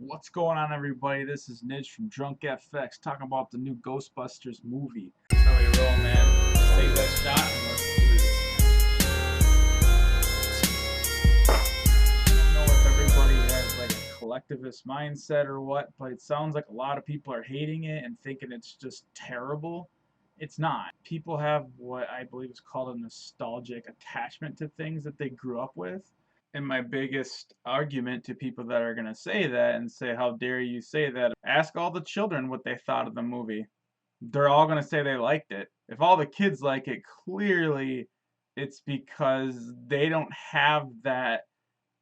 What's going on, everybody? This is Nidge from Drunk FX talking about the new Ghostbusters movie. That's how we roll, man. Let's take that shot and let's do this. I don't know if everybody has like a collectivist mindset or what, but it sounds like a lot of people are hating it and thinking it's just terrible. It's not. People have what I believe is called a nostalgic attachment to things that they grew up with. And my biggest argument to people that are going to say that and say, how dare you say that, ask all the children what they thought of the movie. They're all going to say they liked it. If all the kids like it, clearly it's because they don't have that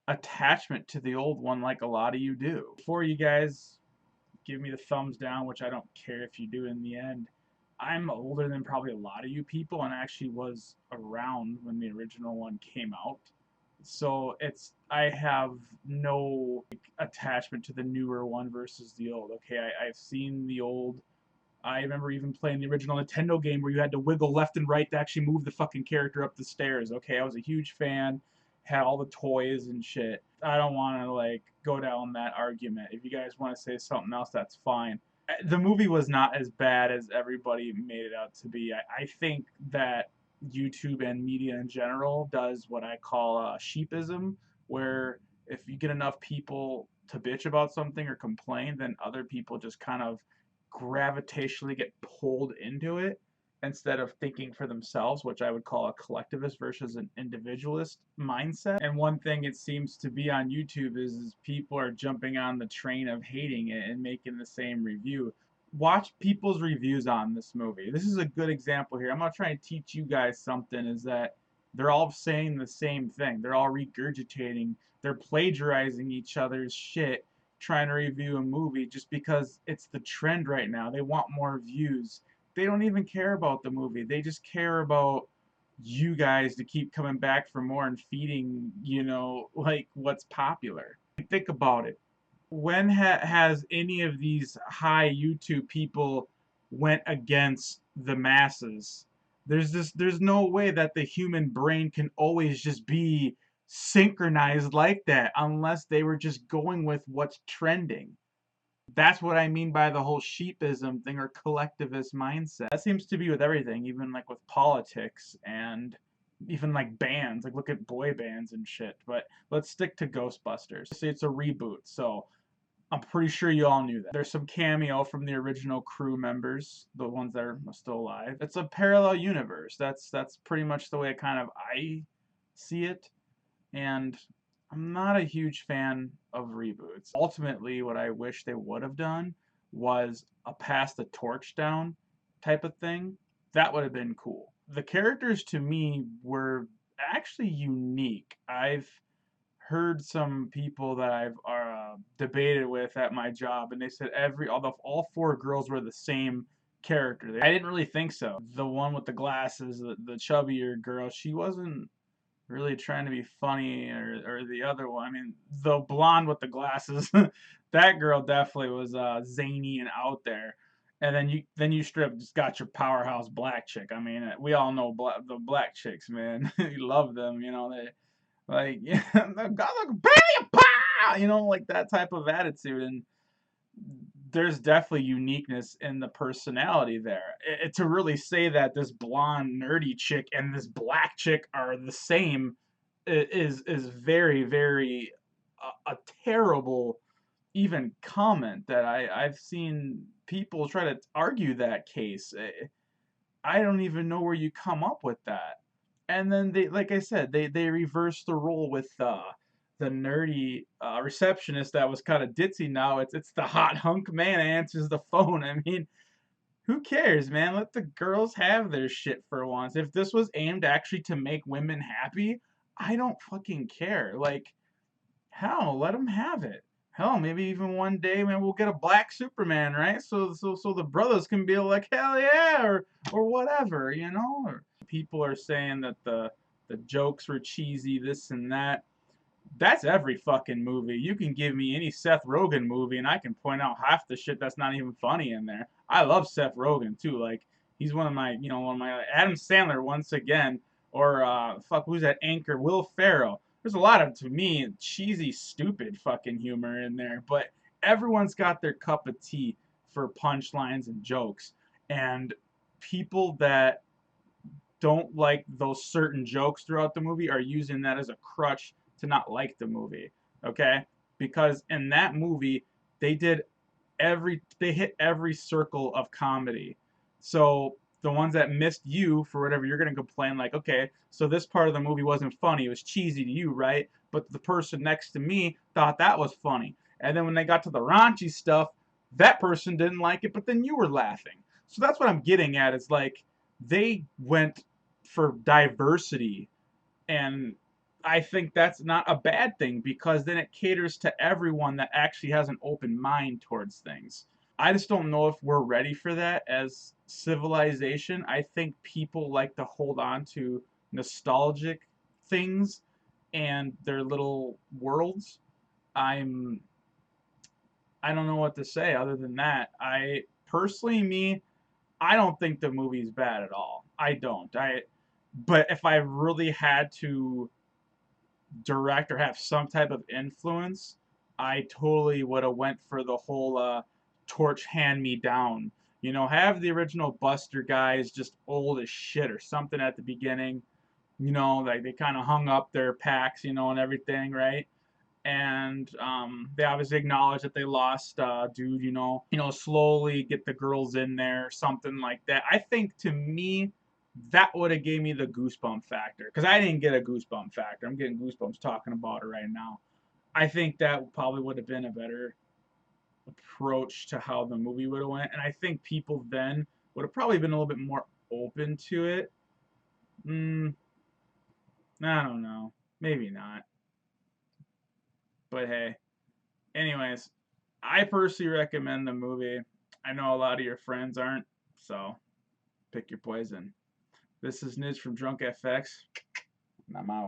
attachment to the old one like a lot of you do. Before you guys give me the thumbs down, which I don't care if you do in the end, I'm older than probably a lot of you people and actually was around when the original one came out. So I have no attachment to the newer one versus the old. Okay, I've seen the old. I remember even playing the original Nintendo game where you had to wiggle left and right to actually move the fucking character up the stairs. Okay, I was a huge fan, had all the toys and shit. I don't want to like go down that argument. If you guys want to say something else, that's fine. The movie was not as bad as everybody made it out to be. I think that YouTube and media in general does what I call sheepism, where if you get enough people to bitch about something or complain, then other people just kind of gravitationally get pulled into it instead of thinking for themselves, which I would call a collectivist versus an individualist mindset. And one thing it seems to be on YouTube is people are jumping on the train of hating it and making the same review. Watch people's reviews on this movie. This is a good example here. I'm not trying to teach you guys something, is that they're all saying the same thing. They're all regurgitating. They're plagiarizing each other's shit, trying to review a movie just because it's the trend right now. They want more views. They don't even care about the movie. They just care about you guys to keep coming back for more and feeding, like what's popular. Think about it. When has any of these high YouTube people went against the masses? There's no way that the human brain can always just be synchronized like that unless they were just going with what's trending. That's what I mean by the whole sheepism thing or collectivist mindset. That seems to be with everything, even like with politics and even like bands. Like look at boy bands and shit. But let's stick to Ghostbusters. See, it's a reboot, so I'm pretty sure you all knew that. There's some cameo from the original crew members, the ones that are still alive. It's a parallel universe. That's pretty much the way I see it. And I'm not a huge fan of reboots. Ultimately, what I wish they would have done was a pass the torch down type of thing. That would have been cool. The characters to me were actually unique. I've heard some people that I've debated with at my job, and they said all four girls were the same character. I didn't really think so. The one with the glasses, the chubbier girl, she wasn't really trying to be funny, or the other one. I mean, the blonde with the glasses, that girl definitely was zany and out there. And then you just got your powerhouse black chick. I mean, we all know the black chicks, man. You love them, they like God, look, like that type of attitude. And there's definitely uniqueness in the personality there. To really say that this blonde nerdy chick and this black chick are the same is very, very a terrible even comment that I've seen people try to argue that case. I don't even know where you come up with that. And then they, like I said, they reversed the role with the nerdy receptionist that was kind of ditzy. Now it's the hot hunk man answers the phone. I mean, who cares, man? Let the girls have their shit for once. If this was aimed actually to make women happy, I don't fucking care. Like, hell, let them have it. Hell, maybe even one day, man, we'll get a black Superman, right? So the brothers can be like, hell yeah, or whatever, Or people are saying that the jokes were cheesy, this and that. That's every fucking movie. You can give me any Seth Rogen movie, and I can point out half the shit that's not even funny in there. I love Seth Rogen too. Like he's one of my Adam Sandler once again, or who's that anchor? Will Ferrell. There's a lot of, to me, cheesy, stupid fucking humor in there, but everyone's got their cup of tea for punchlines and jokes, and people that don't like those certain jokes throughout the movie are using that as a crutch to not like the movie. Okay? Because in that movie, they did they hit every circle of comedy. So the ones that missed you for whatever, you're gonna complain like, okay, so this part of the movie wasn't funny, it was cheesy to you, right? But the person next to me thought that was funny. And then when they got to the raunchy stuff, that person didn't like it, but then you were laughing. So that's what I'm getting at, is like they went for diversity, and I think that's not a bad thing, because then it caters to everyone that actually has an open mind towards things. I just don't know if we're ready for that as civilization. I think people like to hold on to nostalgic things and their little worlds. I'm I don't know what to say other than that. I personally, me, I don't think the movie's bad at all. I don't. But if I really had to direct or have some type of influence, I totally would have went for the whole torch hand me down. You know, have the original Buster guys just old as shit or something at the beginning. You know, like they kind of hung up their packs, you know, and everything, right? And they obviously acknowledge that they lost dude, slowly get the girls in there, something like that. I think, to me, that would have gave me the goosebump factor, because I didn't get a goosebump factor. I'm getting goosebumps talking about it right now. I think that probably would have been a better approach to how the movie would have went, and I think people then would have probably been a little bit more open to it. mm, I don't know, maybe not, but hey. Anyways, I personally recommend the movie. I know a lot of your friends aren't, so pick your poison. This is Niz from Drunk FX, and I'm out.